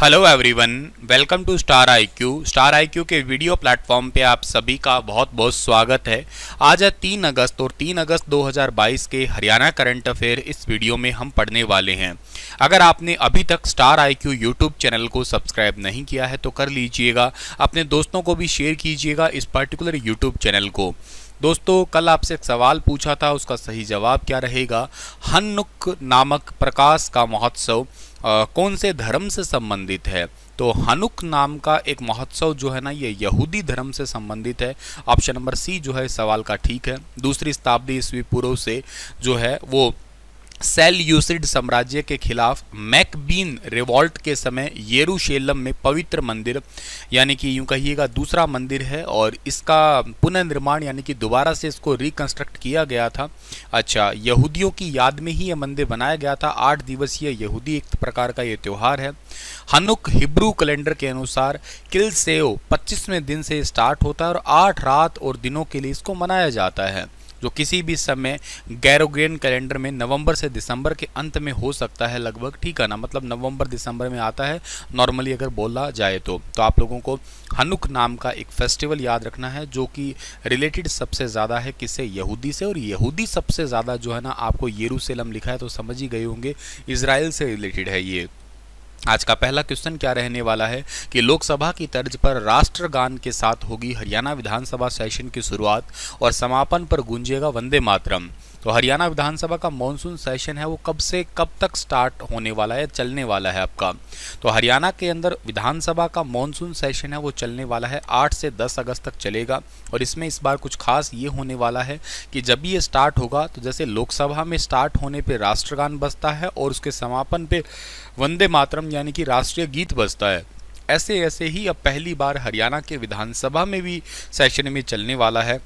Hello everyone, welcome to Star IQ. Star IQ के video platform पे आप सभी का बहुत बहुत स्वागत है। आज है 3 अगस्त और 3 अगस्त 2022 के हरियाणा करंट अफेयर इस वीडियो में हम पढ़ने वाले हैं। अगर आपने अभी तक स्टार आईक्यू यूट्यूब चैनल को सब्सक्राइब नहीं किया है तो कर लीजिएगा, अपने दोस्तों को भी शेयर कीजिएगा इस पर्टिकुलर यूट्यूब चैनल को। दोस्तों, कल आपसे एक सवाल पूछा था, उसका सही जवाब क्या रहेगा? हनुक नामक प्रकाश का महोत्सव कौन से धर्म से संबंधित है? तो हनुक नाम का एक महोत्सव जो है ना, ये यहूदी धर्म से संबंधित है। ऑप्शन नंबर सी जो है सवाल का ठीक है। दूसरी शताब्दी ईस्वी पूर्व से जो है वो सेल्यूसिड साम्राज्य के खिलाफ मैकबीन रिवॉल्ट के समय यरूशलेम में पवित्र मंदिर, यानी कि यूं कहिएगा दूसरा मंदिर है, और इसका पुनर्निर्माण यानी कि दोबारा से इसको रिकंस्ट्रक्ट किया गया था। अच्छा, यहूदियों की याद में ही यह मंदिर बनाया गया था। 8 दिवसीय यहूदी एक प्रकार का ये त्यौहार है। हनुक हिब्रू कैलेंडर के अनुसार किलसेओ 25वें दिन से स्टार्ट होता है और 8 रात और दिनों के लिए इसको मनाया जाता है, जो किसी भी समय गैरोग्रियन कैलेंडर में नवंबर से दिसंबर के अंत में हो सकता है लगभग, ठीक है ना। मतलब नवंबर दिसंबर में आता है नॉर्मली अगर बोला जाए तो आप लोगों को हनुक नाम का एक फेस्टिवल याद रखना है, जो कि रिलेटेड सबसे ज़्यादा है किससे? यहूदी से। और यहूदी सबसे ज़्यादा जो है ना, आपको यरूशलेम लिखा है तो समझ ही गए होंगे, इजराइल से रिलेटेड है ये। आज का पहला क्वेश्चन क्या रहने वाला है कि लोकसभा की तर्ज पर राष्ट्रगान के साथ होगी हरियाणा विधानसभा सेशन की शुरुआत और समापन पर गूंजेगा वंदे मातरम। तो हरियाणा विधानसभा का मॉनसून सेशन है वो कब से कब तक स्टार्ट होने वाला है, चलने वाला है आपका? तो हरियाणा के अंदर विधानसभा का मॉनसून सेशन है वो चलने वाला है 8 से 10 अगस्त तक चलेगा। और इसमें इस बार कुछ खास ये होने वाला है कि जब ये स्टार्ट होगा तो जैसे लोकसभा में स्टार्ट होने पे राष्ट्रगान बजता है और उसके समापन पे वंदे मातरम यानी कि राष्ट्रीय गीत बजता है, ऐसे ऐसे ही अब पहली बार हरियाणा के विधानसभा में भी सेशन में चलने वाला है।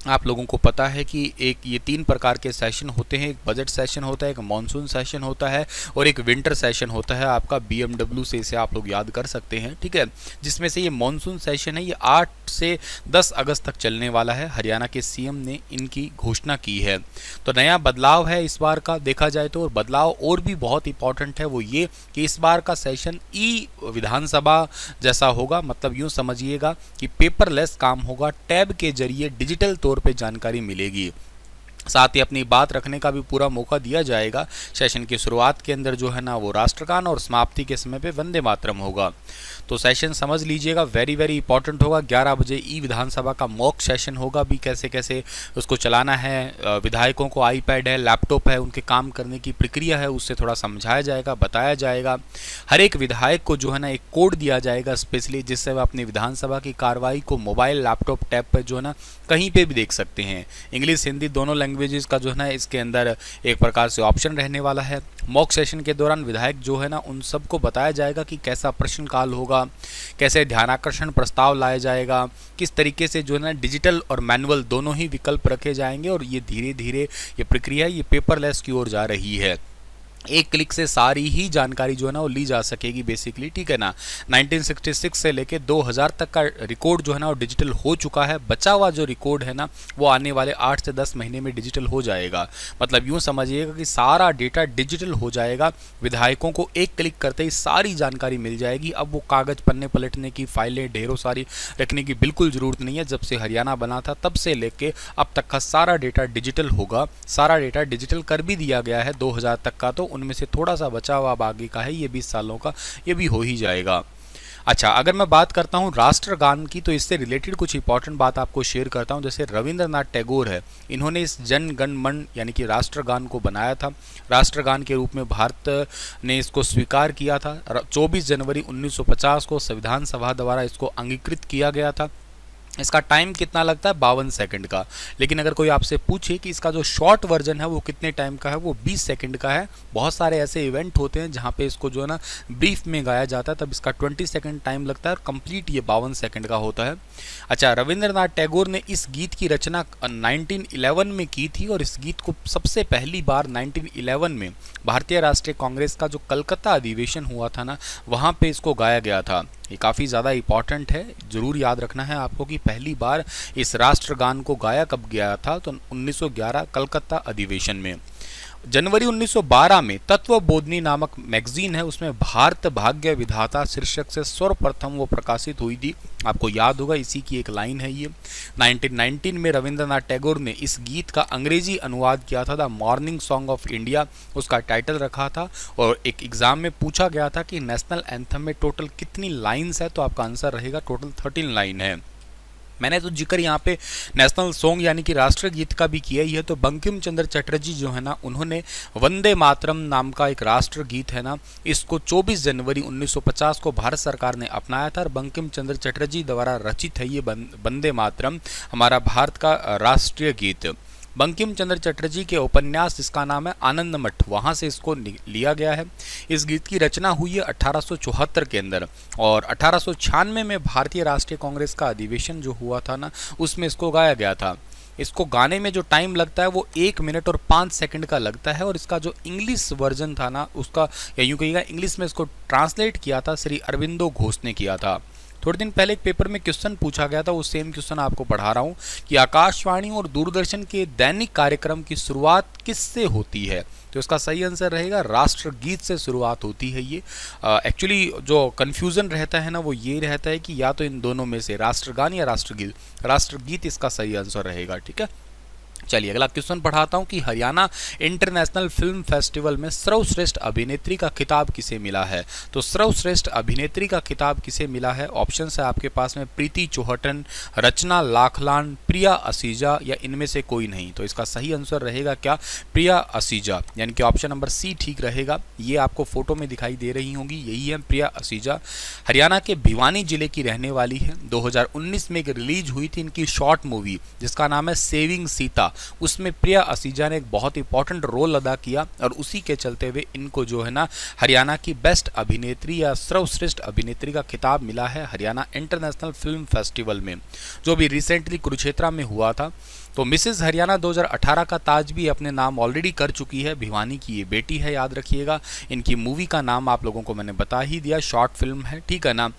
आप लोगों को पता है कि ये 3 प्रकार के सेशन होते हैं। एक बजट सेशन होता है, एक मॉनसून सेशन होता है और एक विंटर सेशन होता है आपका BMW से, इसे आप लोग याद कर सकते हैं, ठीक है। जिसमें से ये मॉनसून सेशन है ये 8 से 10 अगस्त तक चलने वाला है। हरियाणा के सीएम ने इनकी घोषणा की है। तो नया बदलाव है इस बार का देखा जाए तो, और बदलाव और भी बहुत इंपॉर्टेंट है वो ये कि इस बार का सेशन ई विधानसभा जैसा होगा। मतलब यूँ समझिएगा कि पेपरलेस काम होगा, टैब के जरिए डिजिटल तौर पे जानकारी मिलेगी। साथ ही अपनी बात रखने का भी पूरा मौका दिया जाएगा। सेशन की शुरुआत के अंदर जो है ना वो राष्ट्रगान और समाप्ति के समय पे वंदे मातरम होगा। तो सेशन समझ लीजिएगा, वेरी वेरी इंपॉर्टेंट होगा। 11 बजे ई विधानसभा का मॉक सेशन होगा भी, कैसे कैसे उसको चलाना है। विधायकों को आईपैड है, लैपटॉप है, उनके काम करने की प्रक्रिया है, उससे थोड़ा समझाया जाएगा, बताया जाएगा। हर एक विधायक को जो है ना एक कोड दिया जाएगा स्पेशली, जिससे वह अपनी विधानसभा की कार्रवाई को मोबाइल लैपटॉप टैब पर जो है ना कहीं पे भी देख सकते हैं। इंग्लिश हिंदी दोनों लैंग्वेजेस का जो है ना इसके अंदर एक प्रकार से ऑप्शन रहने वाला है। मॉक सेशन के दौरान विधायक जो है ना उन सबको बताया जाएगा कि कैसा प्रश्न काल होगा, कैसे ध्यानाकर्षण प्रस्ताव लाया जाएगा, किस तरीके से जो है ना डिजिटल और मैनुअल दोनों ही विकल्प रखे जाएंगे। और ये धीरे धीरे ये प्रक्रिया ये पेपरलेस की ओर जा रही है। एक क्लिक से सारी ही जानकारी जो है ना वो ली जा सकेगी बेसिकली, ठीक है ना। 1966 से लेके 2000 तक का रिकॉर्ड जो है ना वो डिजिटल हो चुका है। बचा हुआ जो रिकॉर्ड है ना वो आने वाले 8 से 10 महीने में डिजिटल हो जाएगा। मतलब यूँ समझिएगा कि सारा डेटा डिजिटल हो जाएगा। विधायकों को एक क्लिक करते ही सारी जानकारी मिल जाएगी। अब वो कागज़ पन्ने पलटने की, फाइलें ढेरों सारी रखने की बिल्कुल ज़रूरत नहीं है। जब से हरियाणा बना था तब से लेके अब तक का सारा डेटा डिजिटल होगा। सारा डेटा डिजिटल कर भी दिया गया है 2000 तक का, तो उनमें से थोड़ा सा बचा हुआ बाकी का है, ये 20 सालों का, ये भी हो ही जाएगा। अच्छा, अगर मैं बात करता हूँ राष्ट्रगान की, तो इससे रिलेटेड कुछ इंपॉर्टेंट बात आपको शेयर करता हूँ। जैसे रविंद्रनाथ टैगोर है, इन्होंने इस जन गण मन यानी कि राष्ट्रगान को बनाया था। राष्ट्रगान के रूप में भारत ने इसको स्वीकार किया था। 24 जनवरी 1950 को संविधान सभा द्वारा इसको अंगीकृत किया गया था। इसका टाइम कितना लगता है? 52 सेकंड का। लेकिन अगर कोई आपसे पूछे कि इसका जो शॉर्ट वर्जन है वो कितने टाइम का है, वो 20 सेकंड का है। बहुत सारे ऐसे इवेंट होते हैं जहाँ पे इसको जो है ना ब्रीफ में गाया जाता है, तब इसका 20 सेकंड टाइम लगता है और कंप्लीट ये 52 सेकंड का होता है। अच्छा, रविंद्रनाथ टैगोर ने इस गीत की रचना 1911 में की थी और इस गीत को सबसे पहली बार 1911 में भारतीय राष्ट्रीय कांग्रेस का जो कलकत्ता अधिवेशन हुआ था ना, वहाँ पे इसको गाया गया था। ये काफ़ी ज़्यादा इंपॉर्टेंट है, ज़रूर याद रखना है आपको कि पहली बार इस राष्ट्रगान को गाया कब गया था, तो 1911 कलकत्ता अधिवेशन में। जनवरी 1912 में तत्वबोधिनी नामक मैगजीन है, उसमें भारत भाग्य विधाता शीर्षक से सर्वप्रथम वो प्रकाशित हुई थी। आपको याद होगा, इसी की एक लाइन है ये। 1919 में रविंद्रनाथ टैगोर ने इस गीत का अंग्रेजी अनुवाद किया था, the morning song of India उसका टाइटल रखा था। और एक एग्जाम में पूछा गया था कि नेशनल एंथम में टोटल कितनी लाइन्स है, तो आपका आंसर रहेगा टोटल 13 लाइन है। मैंने तो जिक्र यहाँ पे नेशनल सॉन्ग यानी कि राष्ट्रीय गीत का भी किया ही है। तो बंकिम चंद्र चटर्जी जो है ना, उन्होंने वंदे मातरम नाम का एक राष्ट्र गीत है ना, इसको 24 जनवरी 1950 को भारत सरकार ने अपनाया था और बंकिम चंद्र चटर्जी द्वारा रचित है ये वंदे मातरम, हमारा भारत का राष्ट्रीय गीत। बंकिम चंद्र चटर्जी के उपन्यास जिसका नाम है आनंद मठ, वहाँ से इसको लिया गया है। इस गीत की रचना हुई है 1874 के अंदर, और 1896 में भारतीय राष्ट्रीय कांग्रेस का अधिवेशन जो हुआ था ना, उसमें इसको गाया गया था। इसको गाने में जो टाइम लगता है वो 1 मिनट और 5 सेकंड का लगता है, और इसका जो इंग्लिश वर्जन था ना, उसका या यूँ कहिएगा इंग्लिश में इसको ट्रांसलेट किया था श्री अरविंदो घोष ने किया था। थोड़े दिन पहले एक पेपर में क्वेश्चन पूछा गया था, वो सेम क्वेश्चन आपको पढ़ा रहा हूँ कि आकाशवाणी और दूरदर्शन के दैनिक कार्यक्रम की शुरुआत किससे होती है। तो इसका सही आंसर रहेगा राष्ट्रगीत से शुरुआत होती है ये। एक्चुअली जो कन्फ्यूज़न रहता है ना, वो ये रहता है कि या तो इन दोनों में से राष्ट्रगान या राष्ट्रगीत। राष्ट्रगीत इसका सही आंसर रहेगा, ठीक है। चलिए अगला क्वेश्चन पढ़ाता हूं कि हरियाणा इंटरनेशनल फिल्म फेस्टिवल में सर्वश्रेष्ठ अभिनेत्री का खिताब किसे मिला है। तो सर्वश्रेष्ठ अभिनेत्री का खिताब किसे मिला है, ऑप्शन है आपके पास में प्रीति चौहटन, रचना लाखलान, प्रिया असीजा या इनमें से कोई नहीं। तो इसका सही आंसर रहेगा क्या, प्रिया असीजा, यानी कि ऑप्शन नंबर सी ठीक रहेगा। ये आपको फोटो में दिखाई दे रही होंगी, यही है प्रिया असीजा। हरियाणा के भिवानी जिले की रहने वाली है। 2019 में एक रिलीज हुई थी इनकी शॉर्ट मूवी जिसका नाम है सेविंग सीता, उसमें प्रिया असीजा ने एक बहुत इंपॉर्टेंट रोल अदा किया, और उसी के चलते हुए इनको जो है ना हरियाणा की बेस्ट अभिनेत्री या सर्वश्रेष्ठ अभिनेत्री का खिताब मिला है हरियाणा इंटरनेशनल फिल्म फेस्टिवल में, जो भी रिसेंटली कुरुक्षेत्र में हुआ था। तो मिसेस हरियाणा 2018 का ताज भी अपने नाम ऑलरेडी कर चुकी है। भिवानी की ये बेटी है, याद रखिएगा। इनकी मूवी का नाम आप लोगों को मैंने बता ही दिया, शॉर्ट फिल्म है, ठीक है ना,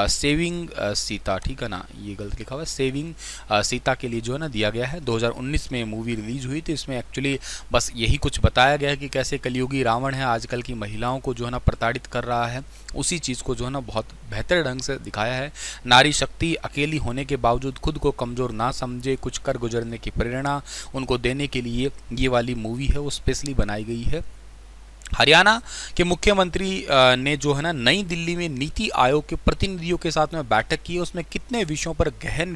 सेविंग सीता, ठीक है ना, ये गलत लिखा हुआ है, सेविंग सीता के लिए जो है ना दिया गया है। 2019 में मूवी रिलीज हुई थी। इसमें एक्चुअली बस यही कुछ बताया गया है कि कैसे कलयुगी रावण है आजकल की महिलाओं को जो है ना प्रताड़ित कर रहा है, उसी चीज़ को जो है ना बहुत बेहतर ढंग से दिखाया है। नारी शक्ति अकेली होने के बावजूद खुद को कमज़ोर ना समझे, कुछ कर गुजरने की प्रेरणा उनको देने के लिए ये वाली मूवी है वो स्पेशली बनाई गई है। हरियाणा के मुख्यमंत्री ने जो है ना नई दिल्ली में नीति आयोग के प्रतिनिधियों के साथ में बैठक की है। उसमें कितने विषयों पर गहन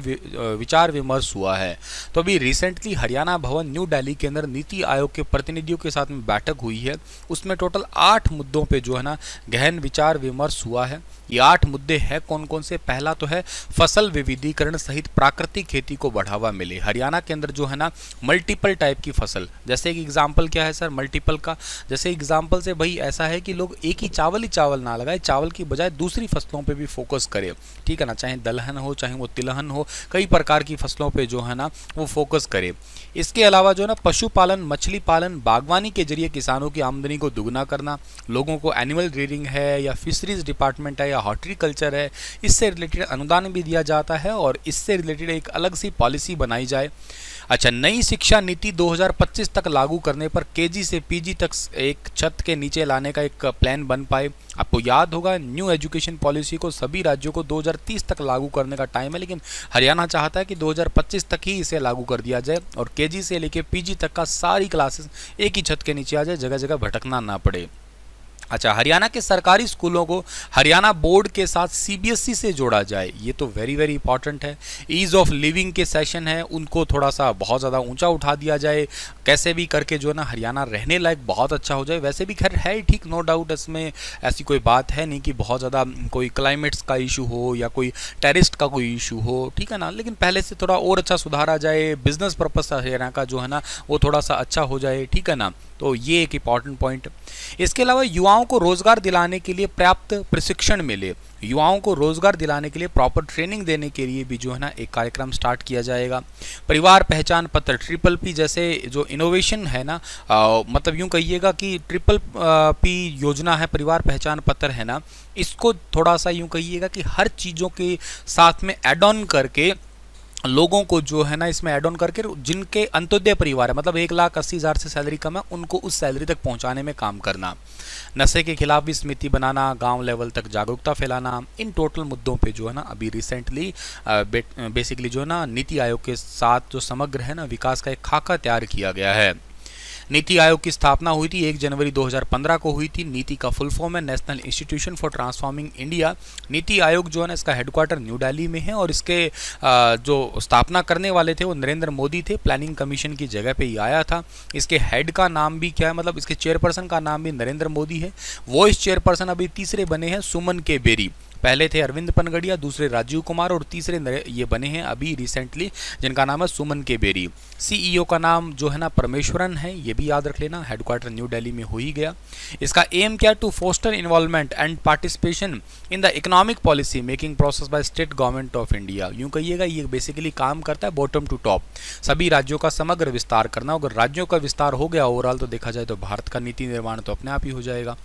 विचार विमर्श हुआ है। तो अभी रिसेंटली हरियाणा भवन न्यू दिल्ली के अंदर नीति आयोग के प्रतिनिधियों के साथ में बैठक हुई है। उसमें टोटल 8 मुद्दों पे जो है ना गहन विचार विमर्श हुआ है। ये 8 मुद्दे हैं कौन कौन से। पहला तो है फसल विविधीकरण सहित प्राकृतिक खेती को बढ़ावा मिले। हरियाणा के अंदर जो है ना मल्टीपल टाइप की फसल, जैसे एक एग्जाम्पल क्या है सर मल्टीपल का, जैसे एग्जाम्पल से भाई ऐसा है कि लोग एक ही चावल ना लगाए, चावल की बजाय दूसरी फसलों पे भी फोकस करें, ठीक है ना, चाहे दलहन हो चाहे वो तिलहन हो, कई प्रकार की फसलों पे जो है ना वो फोकस करे। इसके अलावा जो है ना पशुपालन, मछली पालन, बागवानी के जरिए किसानों की आमदनी को दुगना करना, लोगों को एनिमल ब्रीडिंग है या फिशरीज डिपार्टमेंट है या हॉर्टिकल्चर है, इससे रिलेटेड अनुदान भी दिया जाता है और इससे रिलेटेड एक अलग सी पॉलिसी बनाई जाए। अच्छा, नई शिक्षा नीति 2025 तक लागू करने पर केजी से पीजी तक एक छत के नीचे लाने का एक प्लान बन पाए। आपको याद होगा न्यू एजुकेशन पॉलिसी को सभी राज्यों को 2030 तक लागू करने का टाइम है, लेकिन हरियाणा चाहता है कि 2025 तक ही इसे लागू कर दिया जाए और केजी से लेके पीजी तक का सारी क्लासेस एक ही छत के नीचे आ जाए, जगह जगह भटकना ना पड़े। अच्छा, हरियाणा के सरकारी स्कूलों को हरियाणा बोर्ड के साथ सीबीएसई से जोड़ा जाए, ये तो वेरी वेरी इंपॉर्टेंट है। ईज़ ऑफ लिविंग के सेशन है उनको थोड़ा सा बहुत ज़्यादा ऊंचा उठा दिया जाए, कैसे भी करके जो है ना हरियाणा रहने लायक बहुत अच्छा हो जाए। वैसे भी खैर है ही ठीक, नो डाउट, इसमें ऐसी कोई बात है नहीं कि बहुत ज़्यादा कोई क्लाइमेट्स का इशू हो या कोई टेररिस्ट का कोई इशू हो, ठीक है ना, लेकिन पहले से थोड़ा और अच्छा सुधारा जाए, बिजनेस पर्पस हरियाणा का जो है ना वो थोड़ा सा अच्छा हो जाए, ठीक है ना। तो ये एक इंपॉर्टेंट पॉइंट। इसके अलावा युवाओं को रोजगार दिलाने के लिए पर्याप्त प्रशिक्षण मिले, युवाओं को रोजगार दिलाने के लिए प्रॉपर ट्रेनिंग देने के लिए भी जो है ना एक कार्यक्रम स्टार्ट किया जाएगा। परिवार पहचान पत्र ट्रिपल पी जैसे जो इनोवेशन है ना, मतलब यूं कहिएगा कि ट्रिपल पी योजना है, परिवार पहचान पत्र है ना, इसको थोड़ा सा यूं कहिएगा कि हर चीज़ों के साथ में एड ऑन करके लोगों को जो है ना इसमें ऐड ऑन करके जिनके अंत्योदय परिवार है, मतलब 1,80,000 से सैलरी कम है, उनको उस सैलरी तक पहुंचाने में काम करना। नशे के खिलाफ भी समिति बनाना, गांव लेवल तक जागरूकता फैलाना, इन टोटल मुद्दों पे जो है ना अभी रिसेंटली बेसिकली जो है ना नीति आयोग के साथ जो समग्र है ना विकास का एक खाका तैयार किया गया है। नीति आयोग की स्थापना हुई थी 1 जनवरी 2015 को हुई थी। नीति का फुल फॉर्म है national institution for transforming India. NITI Aayog जो है ना इसका हेडक्वार्टर न्यू दिल्ली में है और इसके जो स्थापना करने वाले थे वो नरेंद्र मोदी थे। प्लानिंग कमीशन की जगह पे ही आया था। इसके हेड का नाम भी क्या है, मतलब इसके चेयरपर्सन का नाम भी नरेंद्र मोदी है। वाइस चेयरपर्सन अभी तीसरे बने हैं सुमन के बेरी। पहले थे अरविंद पनगड़िया, दूसरे राजीव कुमार और तीसरे ये बने हैं अभी रिसेंटली जिनका नाम है सुमन के बेरी। सीईओ का नाम जो है ना परमेश्वरन है, ये भी याद रख लेना। हेडक्वार्टर न्यू दिल्ली में हो ही गया। इसका एम क्या है, to foster involvement and participation in the economic policy making process by state government of India. यूँ कहिएगा ये बेसिकली काम करता है बॉटम टू टॉप, सभी राज्यों का समग्र विस्तार करना। अगर राज्यों का विस्तार हो गया ओवरऑल तो देखा जाए तो भारत का नीति निर्माण तो अपने आप ही हो जाएगा।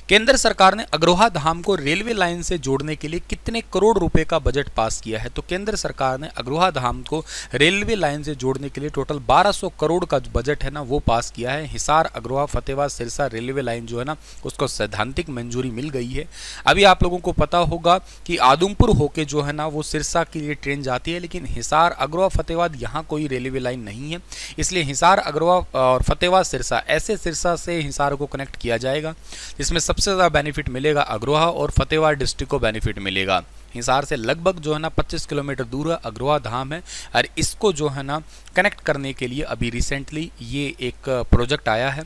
केंद्र सरकार ने अग्रोहा धाम को रेलवे लाइन से जोड़ने के लिए कितने करोड़ रुपए का बजट पास किया है? तो केंद्र सरकार ने अग्रोहा धाम को रेलवे लाइन से जोड़ने के लिए टोटल 1200 करोड़ का जो बजट है ना वो पास किया है। हिसार अग्रोहा फतेहाबाद सिरसा रेलवे लाइन जो है ना उसको सैद्धांतिक मंजूरी मिल गई है। अभी आप लोगों को पता होगा कि आदमपुर होके जो है ना वो सिरसा के लिए ट्रेन जाती है, लेकिन हिसार अग्रोहा फतेहाबाद यहाँ कोई रेलवे लाइन नहीं है, इसलिए हिसार अग्रोहा और फतेहाबाद सिरसा ऐसे सिरसा से हिसार को कनेक्ट किया जाएगा, जिसमें सबसे ज़्यादा बेनिफिट मिलेगा अग्रोहा और फतेहाबाद डिस्ट्रिक्ट को बेनिफिट मिलेगा। हिसार से लगभग जो है ना 25 किलोमीटर दूर है अग्रोहा धाम है और इसको जो है ना कनेक्ट करने के लिए अभी रिसेंटली ये एक प्रोजेक्ट आया है।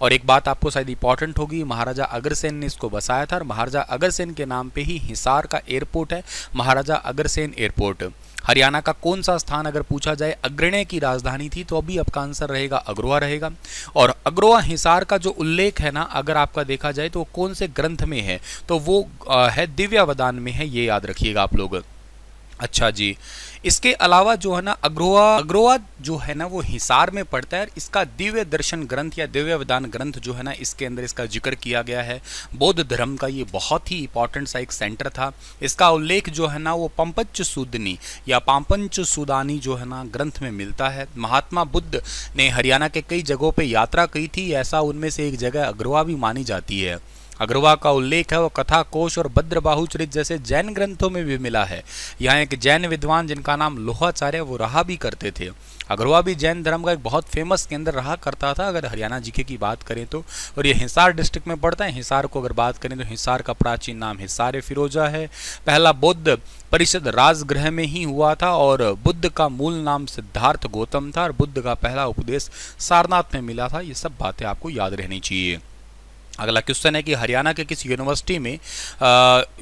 और एक बात आपको शायद इंपॉर्टेंट होगी, महाराजा अग्रसेन ने इसको बसाया था और महाराजा अग्रसेन के नाम पे ही हिसार का एयरपोर्ट है, महाराजा अग्रसेन एयरपोर्ट। हरियाणा का कौन सा स्थान अगर पूछा जाए अग्रण्य की राजधानी थी तो अभी आपका आंसर रहेगा अग्रोहा रहेगा। और अग्रोहा हिसार का जो उल्लेख है ना अगर आपका देखा जाए तो कौन से ग्रंथ में है, तो वो है दिव्यावदान में है, ये याद रखिएगा आप लोग। अच्छा जी, इसके अलावा जो है ना अग्रोहा जो है ना वो हिसार में पड़ता है। इसका दिव्य दर्शन ग्रंथ या दिव्यावदान ग्रंथ जो है ना इसके अंदर इसका जिक्र किया गया है। बौद्ध धर्म का ये बहुत ही इंपॉर्टेंट सा एक सेंटर था। इसका उल्लेख जो है ना वो पंपंच सूदनी या पापंच सुदानी जो है ना ग्रंथ में मिलता है। महात्मा बुद्ध ने हरियाणा के कई जगहों पर यात्रा की थी, ऐसा उनमें से एक जगह अग्रोहा भी मानी जाती है। अग्रोहा का उल्लेख है वो कथा कोश और भद्रबाहु चरित जैसे जैन ग्रंथों में भी मिला है। यहाँ एक जैन विद्वान जिनका नाम लोहाचार्य वो रहा भी करते थे। अग्रोहा भी जैन धर्म का एक बहुत फेमस केंद्र रहा करता था अगर हरियाणा जीके की बात करें तो। और ये हिसार डिस्ट्रिक्ट में पड़ता है। हिसार को अगर बात करें तो हिसार का प्राचीन नाम हिसार फिरोजा है। पहला बौद्ध परिषद राजगृह में ही हुआ था और बुद्ध का मूल नाम सिद्धार्थ गौतम था और बुद्ध का पहला उपदेश सारनाथ में मिला था। ये सब बातें आपको याद रहनी चाहिए। अगला क्वेश्चन है कि हरियाणा के किस यूनिवर्सिटी में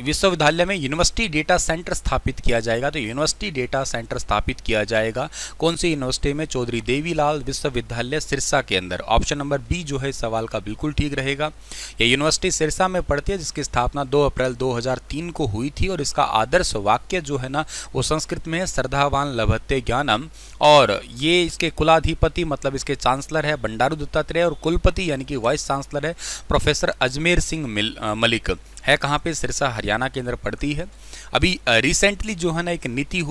विश्वविद्यालय में यूनिवर्सिटी डेटा सेंटर स्थापित किया जाएगा? तो यूनिवर्सिटी डेटा सेंटर स्थापित किया जाएगा कौन सी यूनिवर्सिटी में? चौधरी देवीलाल विश्वविद्यालय सिरसा के अंदर। ऑप्शन नंबर बी जो है इस सवाल का बिल्कुल ठीक रहेगा। यह यूनिवर्सिटी सिरसा में पड़ती है जिसकी स्थापना 2 अप्रैल 2003 को हुई थी और इसका आदर्श वाक्य जो है ना वो संस्कृत में है, श्रद्धावान लभते ज्ञानम। और ये इसके कुलाधिपति मतलब इसके चांसलर है बंडारू दत्तात्रेय और कुलपति यानी कि वाइस चांसलर है प्रोफेसर अजमेर सिंह मलिक। है कहाँ पे? सिरसा हरियाणा के अंदर पड़ती है। अभी रिसेंटली जो है ना एक नीति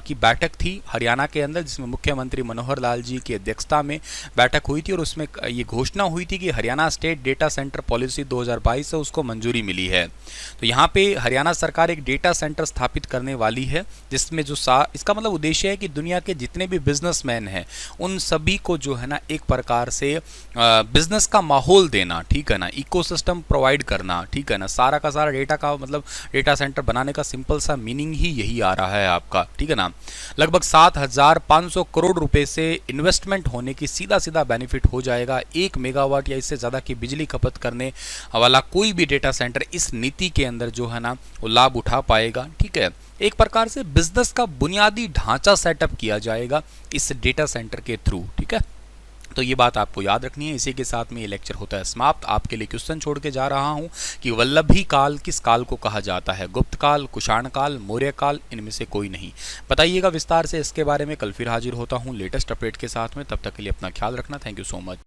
की बैठक थी हरियाणा के अंदर जिसमें मुख्यमंत्री मनोहर लाल जी की अध्यक्षता में बैठक हुई थी और उसमें ये घोषणा हुई थी कि Haryana state data centre policy 2022 से उसको मंजूरी मिली है। तो यहाँ पे हरियाणा सरकार एक डेटा सेंटर स्थापित करने वाली है जिसमें जो इसका मतलब उद्देश्य है कि दुनिया के जितने भी बिजनेसमैन हैं उन सभी को जो है ना एक प्रकार से बिजनेस का माहौल देना, ठीक है ना, इकोसिस्टम प्रोवाइड करना, ठीक है ना। सारा का सारा डेटा का मतलब डेटा सेंटर बनाने का सिंपल सा मीनिंग ही यही आ रहा है आपका, ठीक है ना। लगभग 7,500 करोड़ रुपए से इन्वेस्टमेंट होने की सीधा सीधा बेनिफिट हो जाएगा। 1 मेगावाट या इससे ज़्यादा की बिजली खपत करने वाला कोई भी डेटा सेंटर इस नीति के अंदर जो है ना वो लाभ उठा पाएगा, ठीक है। एक प्रकार से बिजनेस का बुनियादी ढांचा सेटअप किया जाएगा इस डेटा सेंटर के थ्रू, ठीक है। तो ये बात आपको याद रखनी है। इसी के साथ में ये लेक्चर होता है समाप्त। आपके लिए क्वेश्चन छोड़ के जा रहा हूँ कि वल्लभी काल किस काल को कहा जाता है? गुप्त काल, कुषाण काल, मौर्य काल, इनमें से कोई नहीं। बताइएगा विस्तार से इसके बारे में। कल फिर हाजिर होता हूँ लेटेस्ट अपडेट के साथ में। तब तक के लिए अपना ख्याल रखना। Thank you so much.